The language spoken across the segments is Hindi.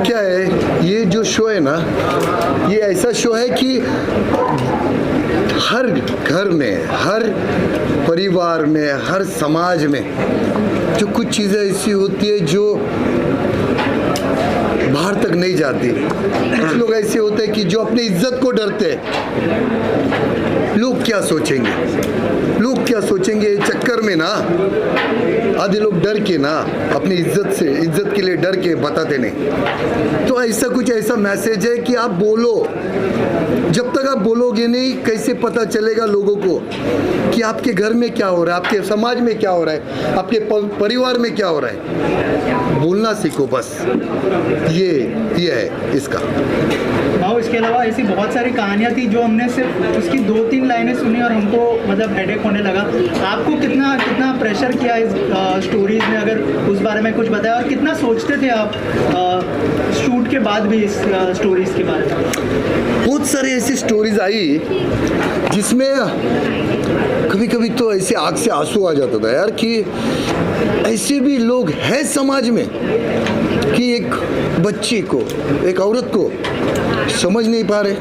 क्या है, ये जो शो है ना, ये ऐसा शो है कि हर घर में, हर परिवार में, हर समाज में जो कुछ चीज़ें ऐसी होती है जो बाहर तक नहीं जाती। कुछ लोग ऐसे होते हैं कि जो अपनी इज्जत को डरते हैं, लोग क्या सोचेंगे, लोग क्या सोचेंगे, इस चक्कर में ना आधे लोग डर के ना अपनी इज्जत के लिए डर के बताते नहीं। तो ऐसा कुछ ऐसा मैसेज है कि आप बोलो, जब तक आप बोलोगे नहीं कैसे पता चलेगा लोगों को कि आपके घर में क्या हो रहा है, आपके समाज में क्या हो रहा है, आपके परिवार में क्या हो रहा है। बोलना सीखो, बस ये है इसका। हाँ, इसके अलावा ऐसी बहुत सारी कहानियाँ थी जो हमने सिर्फ उसकी 2-3 लाइनें सुनी और हमको मतलब हेडेक होने लगा। आपको कितना कितना प्रेशर किया इस स्टोरीज में, अगर उस बारे में कुछ बताया, और कितना सोचते थे आप शूट के बाद भी इस स्टोरीज के बारे में? बहुत सारी ऐसी स्टोरीज आई जिसमें कभी कभी तो ऐसे आँख से आंसू आ जाता था यार, कि ऐसे भी लोग हैं समाज में कि एक बच्ची को, एक औरत को समझ नहीं पा रहे।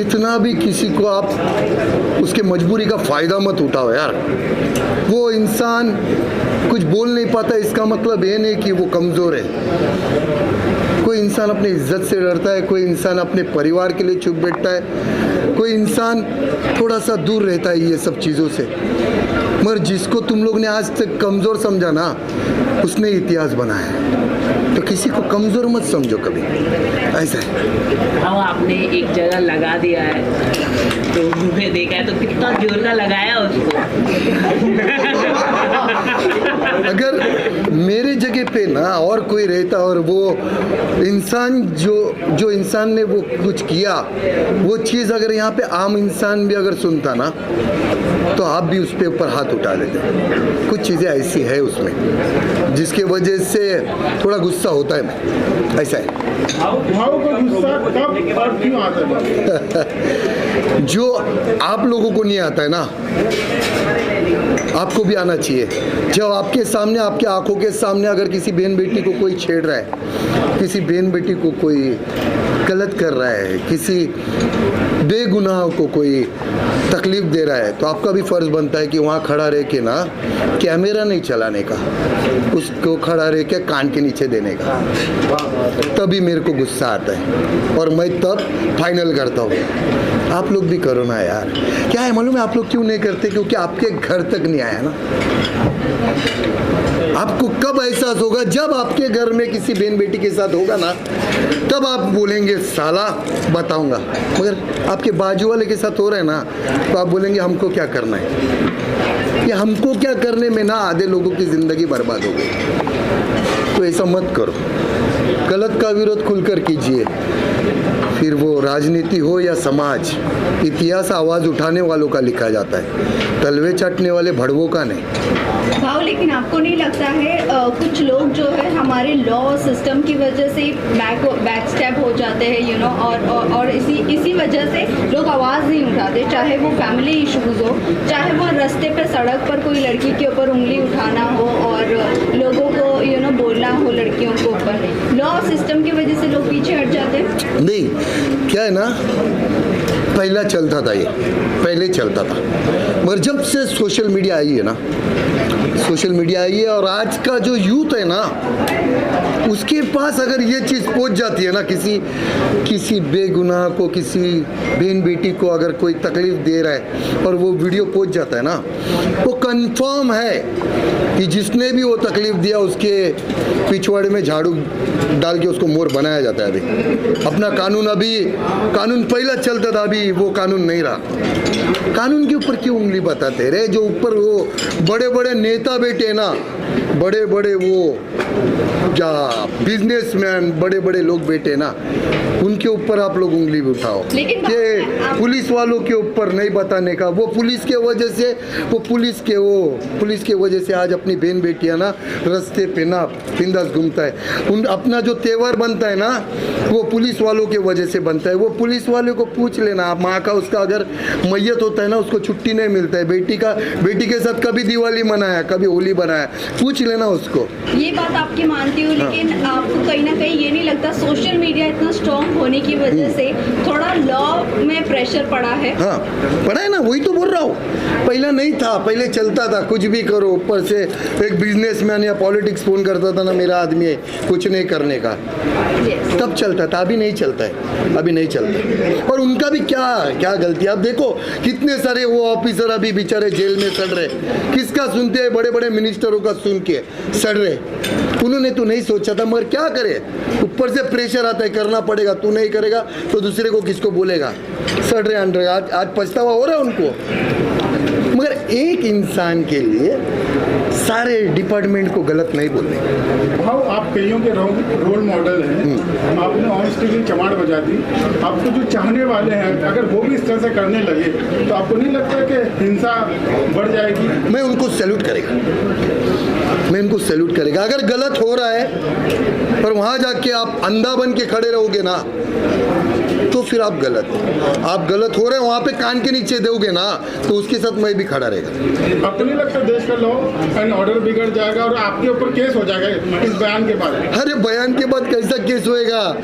इतना भी किसी को आप उसके मजबूरी का फ़ायदा मत उठाओ यार। वो इंसान कुछ बोल नहीं पाता, इसका मतलब ये नहीं कि वो कमज़ोर है। कोई इंसान अपनी इज्जत से डरता है, कोई इंसान अपने परिवार के लिए चुप बैठता है, कोई इंसान थोड़ा सा दूर रहता है ये सब चीज़ों से। मगर जिसको तुम लोग ने आज तक कमज़ोर समझा ना, उसने इतिहास बनाया है। तो किसी को कमज़ोर मत समझो कभी, ऐसा है। हाँ, आपने एक जगह लगा दिया है तो उन्होंने देखा है, तो कितना जोर का लगाया उसको। अगर मेरे जगह पे ना और कोई रहता और वो इंसान जो इंसान ने वो कुछ किया, वो चीज़ अगर यहाँ पे आम इंसान भी अगर सुनता ना, तो आप भी उस पे ऊपर हाथ उठा लेते। कुछ चीज़ें ऐसी है उसमें जिसके वजह से थोड़ा गुस्सा होता है, मैं ऐसा है। भाव का गुस्सा कब और क्यों आता है? जो आप लोगों को नहीं आता है ना, आपको भी आना चाहिए। जब आपके सामने, आपके आंखों के सामने अगर किसी बहन बेटी को कोई छेड़ रहा है, किसी बहन बेटी को कोई गलत कर रहा है, किसी बेगुनाह को कोई तकलीफ दे रहा है, तो आपका भी फर्ज बनता है कि वहाँ खड़ा रह के ना, कैमरा नहीं चलाने का, उसको खड़ा रह के कान के नीचे देने का। तभी मेरे को गुस्सा आता है और मैं तब फाइनल करता हूँ। आप लोग भी करो ना यार। क्या है मालूम है आप लोग क्यों नहीं करते? क्योंकि आपके घर तक नहीं आया ना। आपको कब एहसास होगा? जब आपके घर में किसी बहन बेटी के साथ होगा ना, तब आप बोलेंगे साला बताऊंगा। मगर आपके बाजू वाले के साथ हो रहा है ना, तो आप बोलेंगे हमको क्या करना है। ये हमको क्या करने में ना आधे लोगों की ज़िंदगी बर्बाद हो गई। तो ऐसा मत करो। गलत का विरोध खुलकर कीजिए, फिर वो राजनीति हो या समाज। इतिहास आवाज़ उठाने वालों का लिखा जाता है, तलवे चाटने वाले भड़वों का नहीं। भाव, लेकिन आपको नहीं लगता है कुछ लोग जो है हमारे लॉ सिस्टम की वजह से बैक स्टेप हो जाते हैं, यू नो, और इसी वजह से लोग आवाज़ नहीं उठाते, चाहे वो फैमिली इश्यूज़ हो, चाहे वो रास्ते पे सड़क पर कोई लड़की के ऊपर उंगली उठाना हो और लोगों को यू नो बोलना हो लड़कियों के ऊपर। लॉ सिस्टम की वजह से लोग पीछे हट जाते हैं। नहीं, क्या है ना, पहला चलता था, ये पहले चलता था, मगर जब से सोशल मीडिया आई है ना, सोशल मीडिया आई है और आज का जो यूथ है ना, उसके पास अगर ये चीज़ पहुंच जाती है ना, किसी बेगुनाह को, किसी बहन बेटी को अगर कोई तकलीफ दे रहा है और वो वीडियो पहुंच जाता है ना, वो कंफर्म है कि जिसने भी वो तकलीफ दिया उसके पिछवाड़े में झाड़ू डाल के उसको मोर बनाया जाता है। अभी अपना कानून पहला चलता था, अभी वो कानून नहीं रहा। कानून के ऊपर क्यों उंगली बताते रहे? जो ऊपर वो बड़े बड़े नेता बैठे ना, बड़े बड़े वो क्या बिजनेसमैन, बड़े बड़े लोग बैठे ना, उनके ऊपर आप लोग उंगली भी उठाओ। लेकिन ये पुलिस पुलिस वालों के ऊपर नहीं बताने का। वो पुलिस के वजह से आज अपनी बहन बेटियां ना रास्ते पे ना बिंदास घूमता है। उन अपना जो तेवर बनता है ना वो पुलिस वालों के वजह से बनता है। वो पुलिस वाले को पूछ लेना, आप माँ का उसका अगर मैयत होता है ना उसको छुट्टी नहीं मिलता है। बेटी के साथ कभी दिवाली मनाया, कभी होली बनाया, पूछ लेना उसको। ये बात आपकी मानती हूँ, लेकिन आपको कहीं ना कहीं ये नहीं लगता सोशल मीडिया इतना स्ट्रॉन्ग होने की वजह से थोड़ा लॉ में प्रेशर पड़ा है? हाँ पड़ा है ना, वही तो बोल रहा हूँ। पहले नहीं था, पहले चलता था कुछ भी करो, ऊपर से एक बिजनेसमैन या पॉलिटिक्स फोन करता था ना मेरा आदमी है कुछ नहीं करने का, तब चलता था। अभी नहीं चलता है, अभी नहीं चलता है। और उनका भी क्या गलती है। अब देखो कितने सारे वो ऑफिसर अभी बेचारे जेल में सड़ रहे, किसका सुनते हैं? बड़े बड़े मिनिस्टरों का सुन के सड़ रहे। उन्होंने तो नहीं सोचा था, मगर क्या करे, ऊपर से प्रेशर आता है, करना पड़ेगा। तू नहीं करेगा तो दूसरे को किसको बोलेगा? सड़ रहे अंडर। आज पछतावा हो रहा है उनको। मगर एक इंसान के लिए सारे डिपार्टमेंट को गलत नहीं बोलने। भाव आप कईयों के रोल मॉडल हैं। आपने ऑन स्टेज की चमाड़ बजा दी। आपको जो चाहने वाले हैं अगर वो भी इस तरह से करने लगे तो आपको नहीं लगता कि हिंसा बढ़ जाएगी? मैं उनको सैल्यूट करेगा। अगर गलत हो रहा है पर वहाँ जाके आप अंधा बन के खड़े रहोगे ना तो फिर आप गलत हैं। आप गलत हो रहे हैं, वहाँ पे कान के नीचे दोगे ना तो उसके साथ मैं भी खड़ा रहेगा। आपको नहीं लगता देश का लॉ एंड ऑर्डर बिगड़ जाएगा और आपके ऊपर केस हो जाएगा इस बयान के बाद? अरे बयान के बाद कैसा केस होएगा?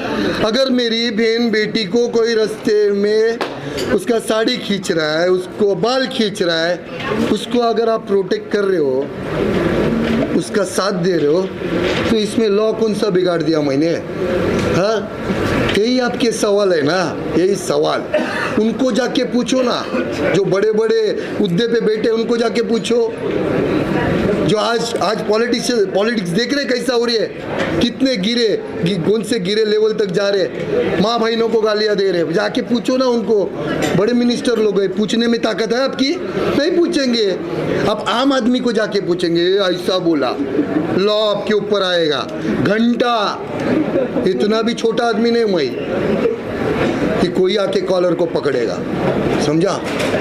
अगर मेरी बहन बेटी को कोई रास्ते में उसका साड़ी खींच रहा है, उसको बाल खींच रहा है, उसको अगर आप प्रोटेक्ट कर रहे हो, उसका साथ दे रहे हो, तो इसमें लॉ कौन सा बिगाड़ दिया मैंने? हाँ, यही आपके सवाल है ना, यही सवाल। उनको जाके पूछो ना, जो बड़े बड़े उद्दे पे बैठे उनको जाके पूछो। जो आज पॉलिटिक्स देख रहे कैसा हो रही है, कितने कौन से गिरे लेवल तक जा रहे, माँ बहनों को गालियां दे रहे। जाके पूछो ना उनको, बड़े मिनिस्टर लोग हैं, पूछने में ताकत है आपकी? नहीं पूछेंगे। आप आम आदमी को जाके पूछेंगे, ऐसा बोला, लॉ आपके ऊपर आएगा। घंटा, इतना भी छोटा आदमी नहीं मैं कि कोई आके कॉलर को पकड़ेगा, समझा?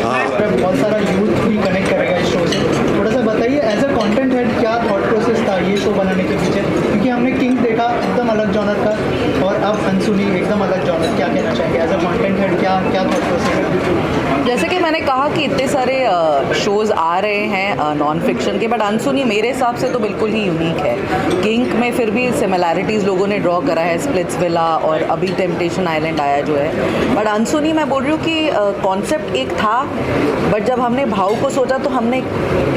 हाँ, बहुत सारा यूथ भी कनेक्ट करेगा इस शो से। थोड़ा सा बताइए एज अ कंटेंट हेड क्या थॉट प्रोसेस था ये शो बनाने के पीछे? क्योंकि हमने किंग देखा एकदम अलग जॉनर का, और अब अनसुनी एकदम अलग जॉनर। क्या कहना चाहेंगे एज अ कंटेंट हेड, क्या थॉट प्रोसेस है? जैसे कि मैंने कहा कि इतने सारे शोज़ आ रहे हैं नॉन फिक्शन के, बट अनसुनी मेरे हिसाब से तो बिल्कुल ही यूनिक है। किंग में फिर भी सिमिलैरिटीज़ लोगों ने ड्रॉ करा है, स्प्लिट्सविला और अभी टेम्पटेशन आइलैंड आया जो है। बट अनसुनी मैं बोल रही हूँ कि कॉन्सेप्ट एक था, बट जब हमने भाव को सोचा तो हमने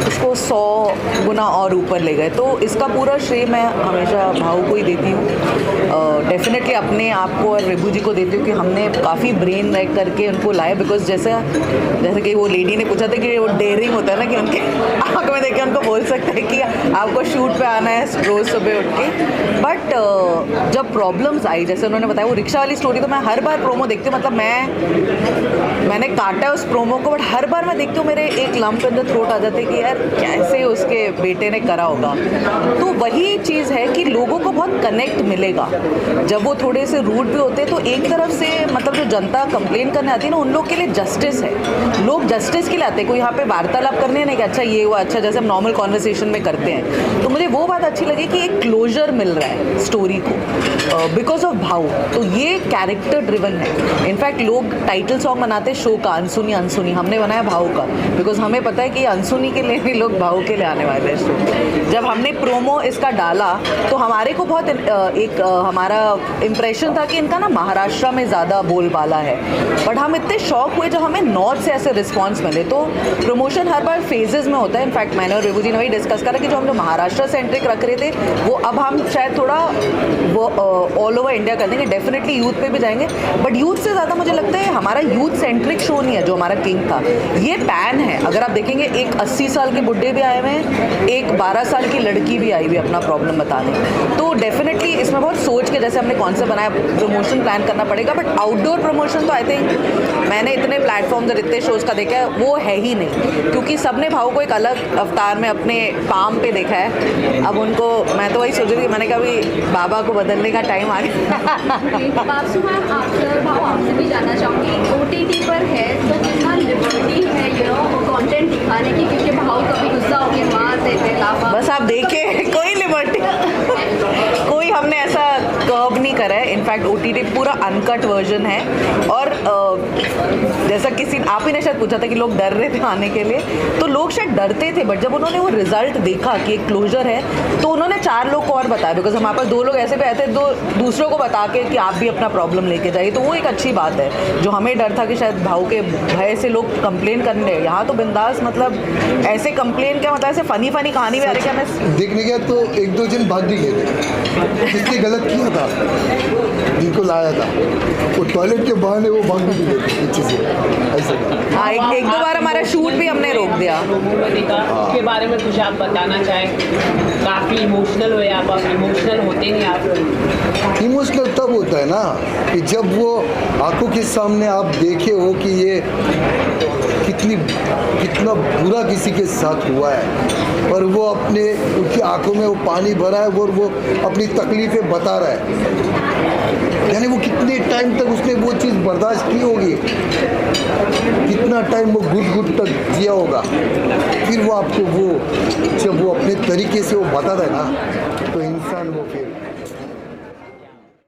उसको 100 गुना और ऊपर ले गए। तो इसका पूरा श्रेय मैं हमेशा भाव को ही देती हूँ। डेफिनेटली अपने आप को और विभू जी को देती हूँ कि हमने काफ़ी ब्रेन रैक करके उनको लाए। बिकॉज जैसे कि वो लेडी ने पूछा था कि वो डेयरिंग होता है ना कि उनके आँख में देख के उनको बोल सकते हैं कि आपको शूट पे आना है रोज़ सुबह उठ के। बट जब प्रॉब्लम्स आई, जैसे उन्होंने बताया वो रिक्शा वाली स्टोरी, तो मैं हर बार प्रोमो देखती हूँ। मतलब मैंने काटा है उस प्रोमो को, बट हर बार मैं देखती हूँ मेरे एक लंप इन द थ्रोट आ जाते कि यार कैसे उसके बेटे ने करा होगा। तो वही चीज़ है कि लोगों को बहुत कनेक्ट मिलेगा जब वो थोड़े से रूड भी होते हैं। तो एक तरफ से मतलब जो जनता कंप्लेन करने आती है ना, उन लोग के लिए जस्टिस है। लोग जस्टिस के लिए आते हैं, कोई यहाँ पे वार्तालाप करने नहीं कि अच्छा ये हुआ, अच्छा, जैसे हम नॉर्मल कॉन्वर्सेशन में करते हैं। तो मुझे वो बात अच्छी लगी कि एक क्लोजर मिल रहा है स्टोरी को बिकॉज ऑफ भाव। तो ये कैरेक्टर ड्रिवन है। इनफैक्ट लोग टाइटल सॉन्ग बनाते हैं शो का, अनसुनी अनसुनी, हमने बनाया भाव का, बिकॉज हमें पता है कि अनसुनी के लिए भी लोग भाव के लिए आने वाले हैं शो। जब हमने प्रोमो इसका डाला तो हमारे को बहुत एक हमारा इम्प्रेशन था कि इनका ना महाराष्ट्र में ज़्यादा बोलबाला है, बट हम इतने शॉक हुए जब हमें नॉर्थ से ऐसे रिस्पॉन्स मिले। तो प्रमोशन हर बार फेजेस में होता है। इनफैक्ट मैंने और विभू जी ने वही डिस्कस करा कि जो हम जो महाराष्ट्र सेंट्रिक रख रहे थे वो अब हम शायद थोड़ा वो ऑल ओवर इंडिया कर देंगे। डेफिनेटली यूथ पे भी जाएंगे, बट यूथ से ज़्यादा मुझे लगता है हमारा यूथ सेंट्रिक शो नहीं है जो हमारा किंग था, ये पैन है। अगर आप देखेंगे एक 80 साल के बुढ़े भी आए हुए हैं, एक 12 साल की लड़की भी आई हुई अपना प्रॉब्लम बताने। तो डेफिनेटली इसमें बहुत सोच के जैसे हमने कॉन्सेप्ट बनाया, प्रमोशन प्लान करना पड़ेगा। बट आउटडोर प्रमोशन तो आई थिंक मैंने इतने प्लेटफॉर्म्स और इतने शोज़ का देखा है वो है ही नहीं, क्योंकि सबने भाव को एक अलग अवतार में अपने काम पे देखा है। अब उनको मैं तो वही सोच रही थी, मैंने कहा भी बाबा को बदलने का टाइम आ गया। बापसू मैम, आपसे भी जानना चाहूँगी, OTT पर है तो इनफैक्ट OTT पूरा अनकट वर्जन है। और जैसा किसी आप ही ने शायद पूछा था कि लोग डर रहे थे आने के लिए, तो लोग शायद डरते थे, बट जब उन्होंने वो रिजल्ट देखा कि एक क्लोजर है, तो उन्होंने 4 लोग को और बताया, बिकॉज हमारे पास 2 लोग ऐसे भी आए थे, 2 दूसरों को बता के कि आप भी अपना प्रॉब्लम लेके जाइए। तो वो एक अच्छी बात है। जो हमें डर था कि शायद भाव के भय से लोग कंप्लेन करने, यहाँ तो बिंदास, मतलब ऐसे कंप्लेन क्या, मतलब ऐसे फनी कहानी में आ रही कि हमें देखने गया तो 1-2 जन भाग भी गए थे। किसने गलत किया था, जिनको लाया था वो टॉयलेट के बहाने वो भाग भी गए थे पीछे से, ऐसा था। हाँ, एक 2 बार हमारा शूट भी हमने रोक दिया। के बारे में कुछ आप बताना चाहें? काफ़ी इमोशनल हुए आप इमोशनल होते नहीं आप? इमोशनल तब होता है ना कि जब वो आंखों के सामने आप देखे हो कि ये कितना बुरा किसी के साथ हुआ है, और वो अपने उनकी आंखों में वो पानी भरा है और वो अपनी तकलीफ़ें बता रहा है। यानी वो कितने टाइम तक उसने वो चीज़ बर्दाश्त की होगी, कितना टाइम वो घुट तक जिया होगा, फिर वो आपको वो जब वो अपने तरीके से वो बताता है ना, तो